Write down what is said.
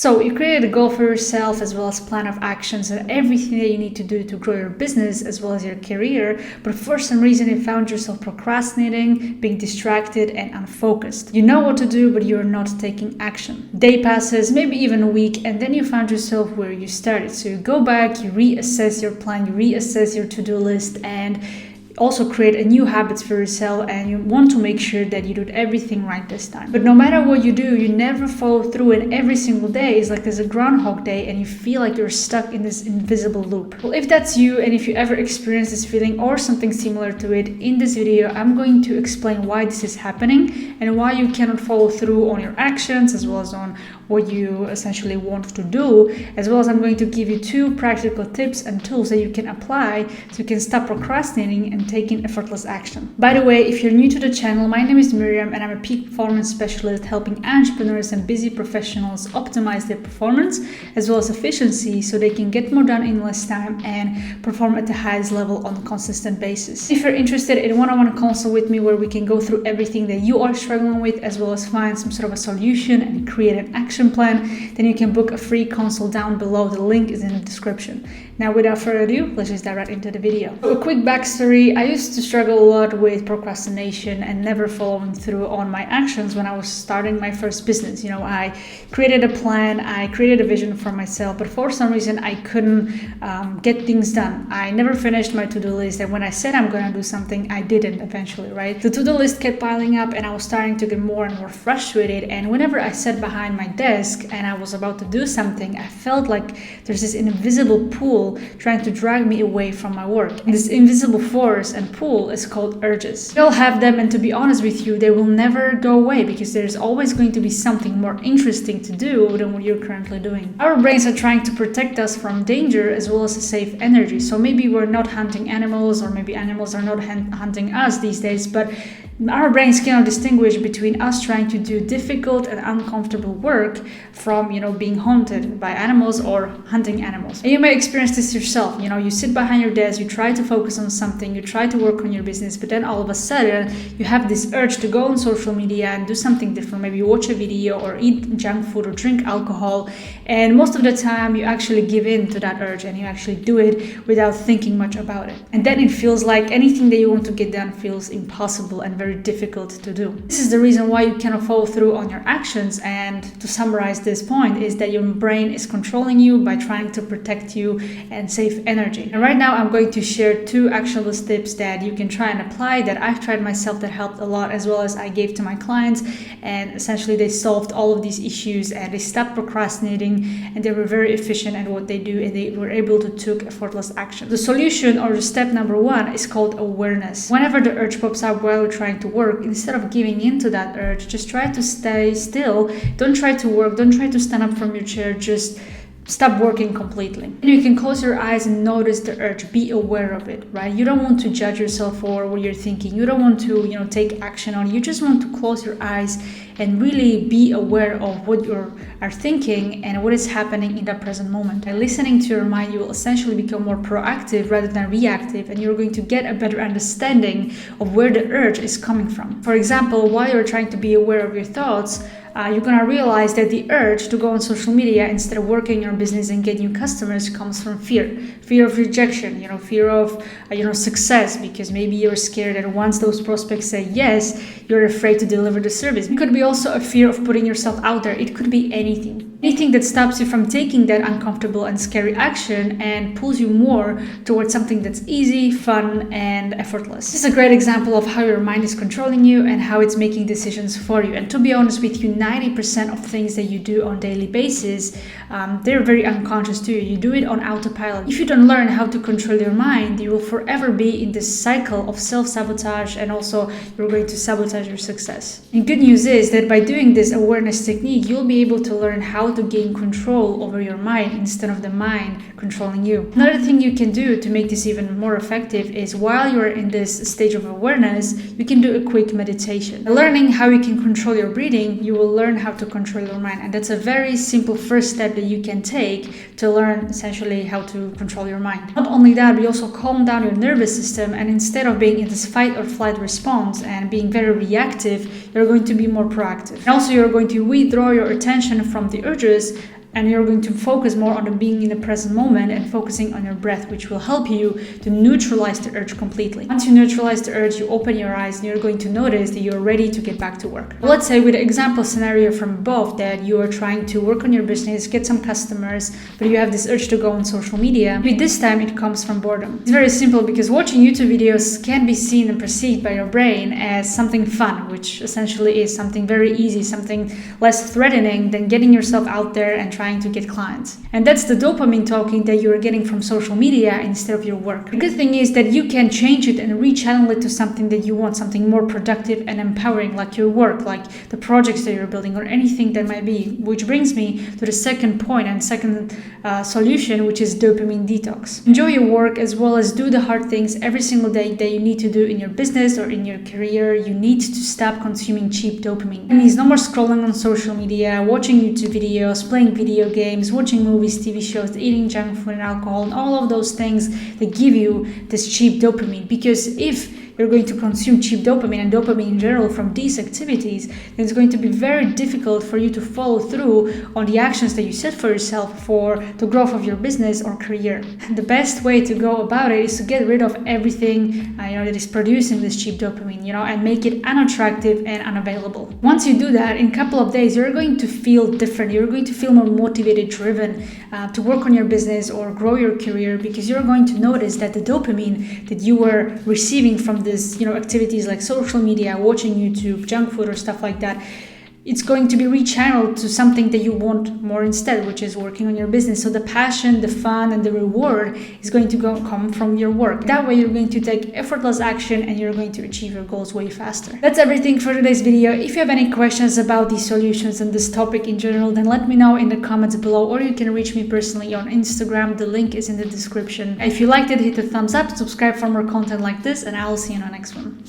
So you created a goal for yourself as well as plan of actions and everything that you need to do to grow your business as well as your career, but for some reason you found yourself procrastinating, being distracted and unfocused. You know what to do, but you're not taking action. Day passes, maybe even a week, and then you found yourself where you started. So you go back, you reassess your plan, you reassess your to-do list, and also create a new habits for yourself, and you want to make sure that you do everything right this time. But no matter what you do, you never follow through, and every single day is like there's a groundhog day and you feel like you're stuck in this invisible loop. Well, if that's you and if you ever experience this feeling or something similar to it, in this video I'm going to explain why this is happening and why you cannot follow through on your actions as well as on what you essentially want to do, as well as I'm going to give you 2 practical tips and tools that you can apply so you can stop procrastinating and taking effortless action. By the way, if you're new to the channel, my name is Miriam and I'm a peak performance specialist helping entrepreneurs and busy professionals optimize their performance as well as efficiency so they can get more done in less time and perform at the highest level on a consistent basis. If you're interested in one-on-one consult with me where we can go through everything that you are struggling with as well as find some sort of a solution and create an action plan, then you can book a free consult down below. The link is in the description. Now without further ado, let's just dive right into the video. So a quick backstory: I used to struggle a lot with procrastination and never following through on my actions when I was starting my first business. I created a plan, I created a vision for myself, but for some reason I couldn't get things done. I never finished my to-do list, and when I said I'm gonna do something, I didn't eventually, right? The to-do list kept piling up and I was starting to get more and more frustrated, and whenever I sat behind my desk and I was about to do something, I felt like there's this invisible pull trying to drag me away from my work. And this invisible force and pull is called urges. We all have them, and to be honest with you, they will never go away because there's always going to be something more interesting to do than what you're currently doing. Our brains are trying to protect us from danger as well as to save energy. So maybe we're not hunting animals, or maybe animals are not hunting us these days, but our brains cannot distinguish between us trying to do difficult and uncomfortable work from, being haunted by animals or hunting animals. And you may experience this yourself. You sit behind your desk, you try to focus on something, you try to work on your business, but then all of a sudden you have this urge to go on social media and do something different. Maybe you watch a video or eat junk food or drink alcohol, and most of the time you actually give in to that urge and you actually do it without thinking much about it. And then it feels like anything that you want to get done feels impossible and very difficult to do. This is the reason why you cannot follow through on your actions, and to summarize this point is that your brain is controlling you by trying to protect you and save energy. And right now I'm going to share 2 actionable tips that you can try and apply that I've tried myself that helped a lot, as well as I gave to my clients, and essentially they solved all of these issues and they stopped procrastinating and they were very efficient at what they do and they were able to take effortless action. The solution, or the step number 1, is called awareness. Whenever the urge pops up while you're trying to work, instead of giving into that urge, just try to stay still. Don't try to work, don't try to stand up from your chair, just stop working completely. And you can close your eyes and notice the urge, be aware of it, right? You don't want to judge yourself for what you're thinking. You don't want to, take action on it. You just want to close your eyes and really be aware of what you are thinking and what is happening in that present moment. By listening to your mind, you will essentially become more proactive rather than reactive, and you're going to get a better understanding of where the urge is coming from. For example, while you're trying to be aware of your thoughts, you're gonna realize that the urge to go on social media instead of working your business and get new customers comes from fear of rejection, fear of success, because maybe you're scared that once those prospects say yes, you're afraid to deliver the service. It could be also a fear of putting yourself out there. It could be anything that stops you from taking that uncomfortable and scary action and pulls you more towards something that's easy, fun, and effortless. This is a great example of how your mind is controlling you and how it's making decisions for you. And to be honest with you, 90% of things that you do on a daily basis, they're very unconscious to you. You do it on autopilot. If you don't learn how to control your mind, you will forever be in this cycle of self-sabotage, and also you're going to sabotage your success. And good news is that by doing this awareness technique, you'll be able to learn how to gain control over your mind instead of the mind controlling you. Another thing you can do to make this even more effective is, while you're in this stage of awareness, you can do a quick meditation. Learning how you can control your breathing, you will learn how to control your mind, and that's a very simple first step that you can take to learn essentially how to control your mind. Not only that, we also calm down your nervous system, and instead of being in this fight or flight response and being very reactive, you're going to be more proactive. And also you're going to withdraw your attention from the urges And you're going to focus more on being in the present moment and focusing on your breath, which will help you to neutralize the urge completely. Once you neutralize the urge, you open your eyes and you're going to notice that you're ready to get back to work. Let's say with the example scenario from above that you are trying to work on your business, get some customers, but you have this urge to go on social media. Maybe this time it comes from boredom. It's very simple because watching YouTube videos can be seen and perceived by your brain as something fun, which essentially is something very easy, something less threatening than getting yourself out there and trying to get clients. And that's the dopamine talking that you're getting from social media instead of your work. The good thing is that you can change it and rechannel it to something that you want, something more productive and empowering, like your work, like the projects that you're building or anything that might be. Which brings me to the second point and second solution, which is dopamine detox. Enjoy your work as well as do the hard things every single day that you need to do in your business or in your career. You need to stop consuming cheap dopamine. It means no more scrolling on social media, watching YouTube videos, playing video games, watching movies, TV shows, eating junk food and alcohol, and all of those things that give you this cheap dopamine. Because if you're going to consume cheap dopamine and dopamine in general from these activities, then it's going to be very difficult for you to follow through on the actions that you set for yourself for the growth of your business or career. The best way to go about it is to get rid of everything that is producing this cheap dopamine, and make it unattractive and unavailable. Once you do that, in a couple of days, you're going to feel different. You're going to feel more motivated, driven to work on your business or grow your career, because you're going to notice that the dopamine that you were receiving from this activities like social media, watching YouTube, junk food or stuff like that, it's going to be rechanneled to something that you want more instead, which is working on your business. So the passion, the fun, and the reward is going to come from your work. That way you're going to take effortless action and you're going to achieve your goals way faster. That's everything for today's video. If you have any questions about these solutions and this topic in general, then let me know in the comments below, or you can reach me personally on Instagram. The link is in the description. If you liked it, hit the thumbs up, subscribe for more content like this, and I'll see you in the next one.